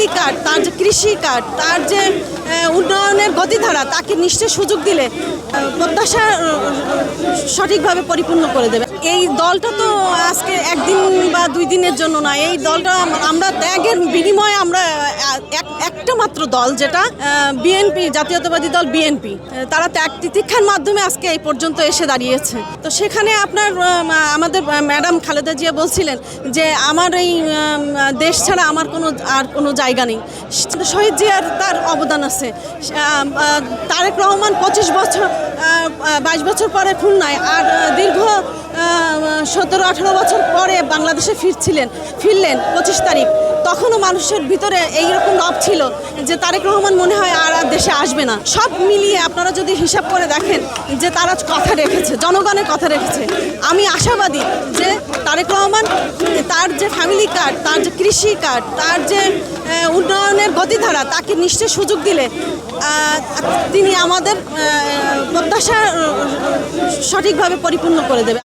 Family card, তার যে কৃষি কার্ড, তার যে উন্নয়নের গতিধারা, তাকে নিশ্চয় সুযোগ দিলে প্রত্যাশা সঠিকভাবে পরিপূর্ণ করে দেবে। এই দলটা তো আজকে একদিন বা 2 দিনের জন্য না, এই দলটা আমরা ত্যাগের বিনিময়ে আমরা একটা মাত্র দল, যেটা বিএনপি, জাতীয়তাবাদী দল বিএনপি, তারা ত্যাগ তিতিক্ষার মাধ্যমে আজকে এই পর্যন্ত এসে দাঁড়িয়েছে। তো সেখানে আপনার আমাদের ম্যাডাম খালেদা জিয়া বলছিলেন যে আমার এই দেশ ছাড়া আমার কোনো জায়গা নেই। শহীদ জিয়ার তার অবদান আছে। তারেক রহমান 22 বছর পরে খুলনায়, আর দীর্ঘ 17-18 বছর পরে বাংলাদেশে ফিরলেন 25 তারিখ। তখনও মানুষের ভিতরে এইরকম রব ছিল যে তারেক রহমান মনে হয় আর দেশে আসবে না। সব মিলিয়ে আপনারা যদি হিসাব করে দেখেন যে তারা কথা রেখেছে, জনগণের কথা রেখেছে। আমি আশাবাদী যে তারেক রহমান তার যে ফ্যামিলি কার্ড, তার যে কৃষি কার্ড, তার যে উন্নয়নের গতিধারা, তাকে নিশ্চয় সুযোগ দিলে তিনি আমাদের প্রত্যাশা সঠিকভাবে পরিপূর্ণ করে দেবে।